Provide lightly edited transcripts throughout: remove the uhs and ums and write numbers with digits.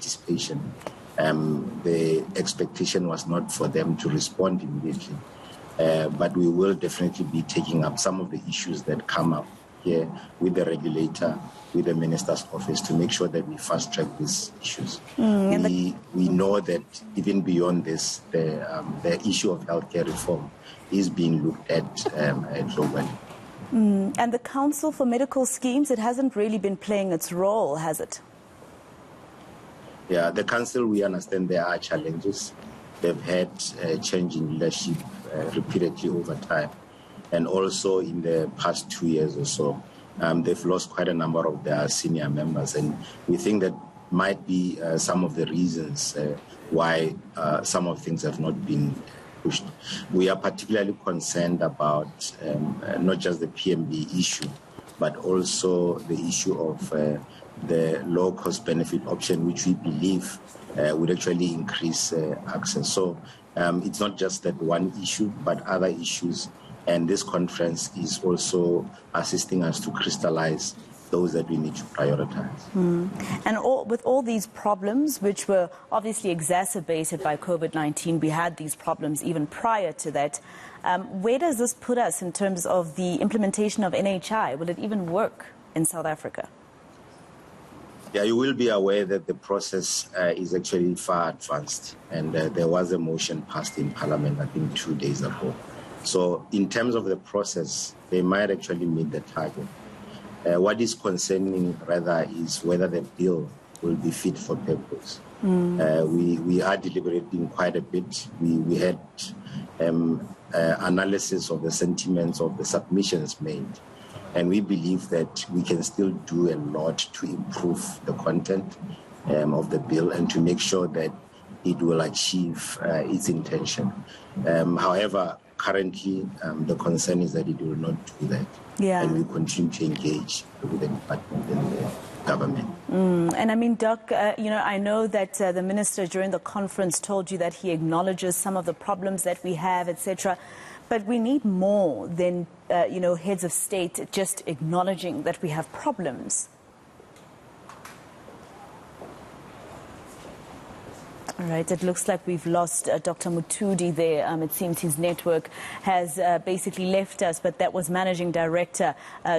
participation. The expectation was not for them to respond immediately, but we will definitely be taking up some of the issues that come up here with the regulator, with the Minister's office, to make sure that we fast-track these issues. We know that even beyond this, the issue of healthcare reform is being looked at globally. And the Council for Medical Schemes, it hasn't really been playing its role, has it? Yeah, the Council, we understand there are challenges. They've had change in leadership repeatedly over time. And also in the past 2 years or so, they've lost quite a number of their senior members. And we think that might be some of the reasons why some of things have not been pushed. We are particularly concerned about not just the PMB issue, but also the issue of the low-cost benefit option, which we believe would actually increase access. So it's not just that one issue, but other issues. And this conference is also assisting us to crystallize those that we need to prioritize. And with all these problems, which were obviously exacerbated by COVID-19, we had these problems even prior to that. Where does this put us in terms of the implementation of NHI? Will it even work in South Africa? Yeah, you will be aware that the process is actually far advanced, and there was a motion passed in Parliament, I think 2 days ago. So in terms of the process, they might actually meet the target. What is concerning rather is whether the bill will be fit for purpose. We are deliberating quite a bit. We had analysis of the sentiments of the submissions made. And we believe that we can still do a lot to improve the content of the bill and to make sure that it will achieve its intention. However, currently, the concern is that it will not do that. Yeah. And we continue to engage with the department and the government. And I mean, Doc, I know that the minister during the conference told you that he acknowledges some of the problems that we have, etc. But we need more than, heads of state just acknowledging that we have problems. All right, it looks like we've lost Dr. Mutudi there. It seems his network has basically left us, but that was Managing Director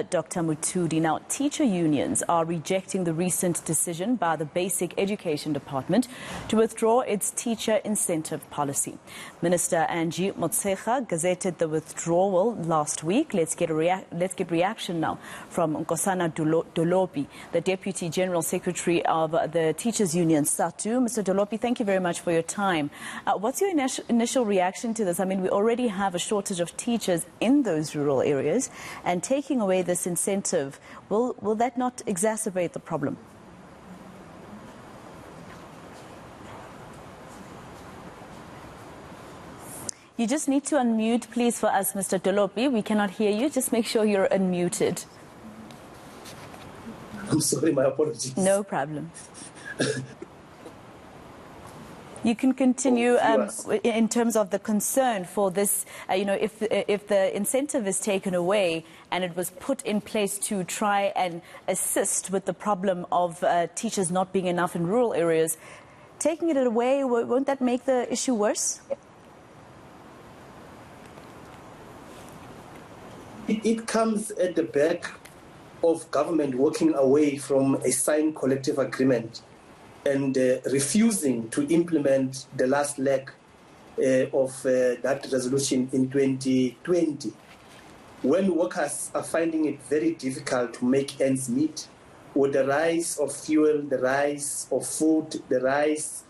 Dr. Mutudi. Now, teacher unions are rejecting the recent decision by the Basic Education Department to withdraw its teacher incentive policy. Minister Angie Motshekga gazetted the withdrawal last week. Let's get reaction now from Nkosana Dolopi, the Deputy General Secretary of the Teachers Union, SADTU. Mr. Dolopi, thank you very much for your time. What's your initial reaction to this? I mean, we already have a shortage of teachers in those rural areas, and taking away this incentive, will that not exacerbate the problem? You just need to unmute, please, for us, Mr. Dolopi. We cannot hear you. Just make sure you're unmuted. I'm sorry, my apologies. No problem. You can continue in terms of the concern for this, if the incentive is taken away and it was put in place to try and assist with the problem of teachers not being enough in rural areas, taking it away, won't that make the issue worse? It comes at the back of government walking away from a signed collective agreement and refusing to implement the last leg of that resolution in 2020. When workers are finding it very difficult to make ends meet, with the rise of fuel, the rise of food, the rise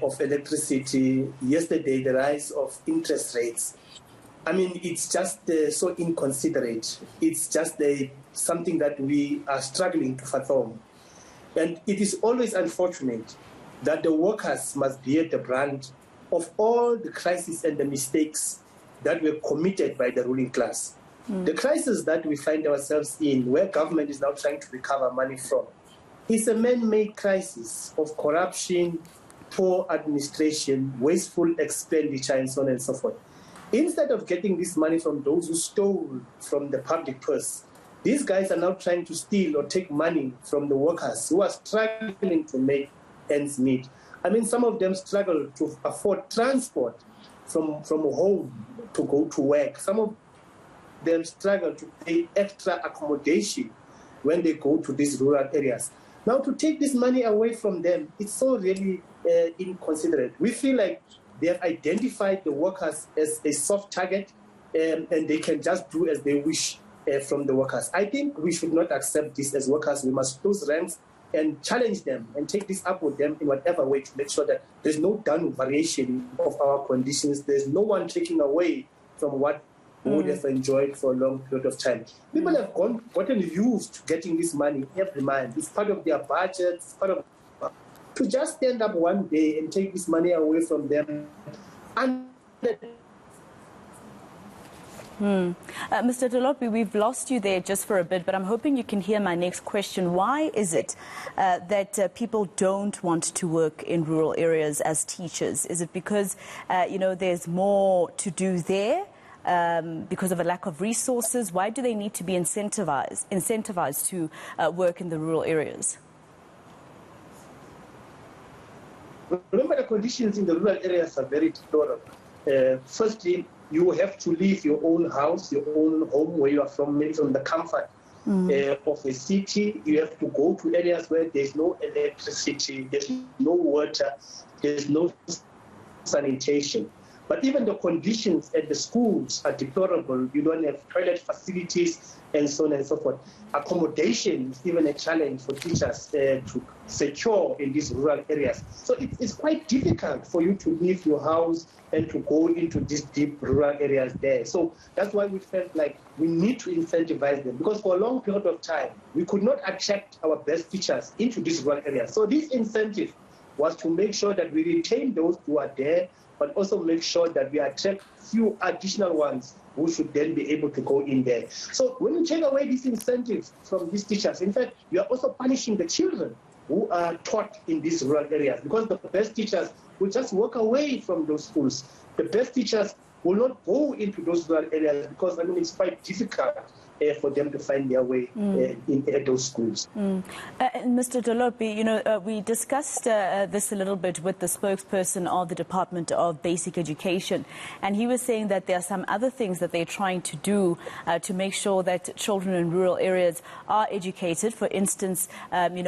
of electricity, yesterday the rise of interest rates, I mean, it's just so inconsiderate. It's just something that we are struggling to fathom. And it is always unfortunate that the workers must bear the brunt of all the crises and the mistakes that were committed by the ruling class. The crisis that we find ourselves in, where government is now trying to recover money from, is a man-made crisis of corruption, poor administration, wasteful expenditure, and so on and so forth. Instead of getting this money from those who stole from the public purse, these guys are now trying to steal or take money from the workers who are struggling to make ends meet. I mean, some of them struggle to afford transport from home to go to work. Some of them struggle to pay extra accommodation when they go to these rural areas. Now, to take this money away from them, it's so really inconsiderate. We feel like they have identified the workers as a soft target, and they can just do as they wish from the workers. I think we should not accept this as workers. We must close ranks and challenge them and take this up with them in whatever way to make sure that there's no downward variation of our conditions. There's no one taking away from what we would have enjoyed for a long period of time. People have gotten used to getting this money every month. It's part of their budget. It's part of to just stand up one day and take this money away from them. Mr. Dolopi, we've lost you there just for a bit, but I'm hoping you can hear my next question. Why is it that people don't want to work in rural areas as teachers? Is it because, there's more to do there? Because of a lack of resources? Why do they need to be incentivized to work in the rural areas? Remember, the conditions in the rural areas are very deplorable. Firstly, you have to leave your own house, your own home where you are from, maybe from the comfort of a city. You have to go to areas where there's no electricity, there's no water, there's no sanitation. But even the conditions at the schools are deplorable. You don't have toilet facilities and so on and so forth. Accommodation is even a challenge for teachers to secure in these rural areas. So it's quite difficult for you to leave your house and to go into these deep rural areas there. So that's why we felt like we need to incentivize them, because for a long period of time, we could not attract our best teachers into these rural areas. So this incentive was to make sure that we retain those who are there, but also make sure that we attract few additional ones who should then be able to go in there. So when you take away these incentives from these teachers, in fact, you are also punishing the children who are taught in these rural areas, because the best teachers will just walk away from those schools. The best teachers will not go into those rural areas because, it's quite difficult for them to find their way in those schools. Mr. Dolopi, we discussed this a little bit with the spokesperson of the Department of Basic Education, and he was saying that there are some other things that they're trying to do to make sure that children in rural areas are educated. For instance,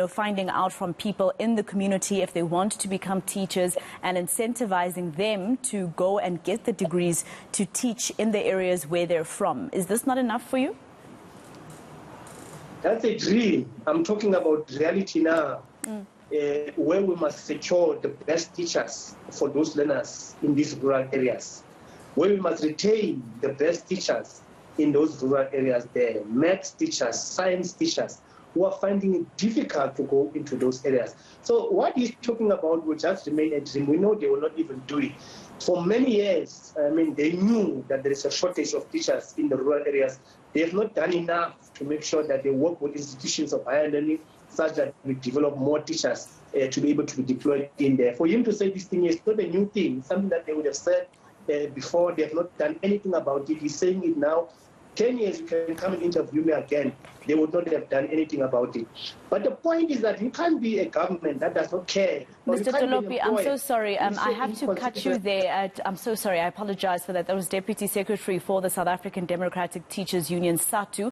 finding out from people in the community if they want to become teachers and incentivizing them to go and get the degrees to teach in the areas where they're from. Is this not enough for you? That's a dream. I'm talking about reality now, where we must secure the best teachers for those learners in these rural areas, where we must retain the best teachers in those rural areas there, maths teachers, science teachers, who are finding it difficult to go into those areas. So what he's talking about will just remain a dream. We know they will not even do it. For many years, they knew that there is a shortage of teachers in the rural areas. They have not done enough to make sure that they work with institutions of higher learning such that we develop more teachers to be able to be deployed in there. For him to say this thing is not a new thing, something that they would have said before. They have not done anything about it. He's saying it now. 10 years, you can come and interview me again. They would not have done anything about it. But the point is that you can't be a government that does not care. Mr. Dolopi, I'm so sorry. I have to cut you there. I'm so sorry. I apologize for that. That was Deputy Secretary for the South African Democratic Teachers Union, SADTU.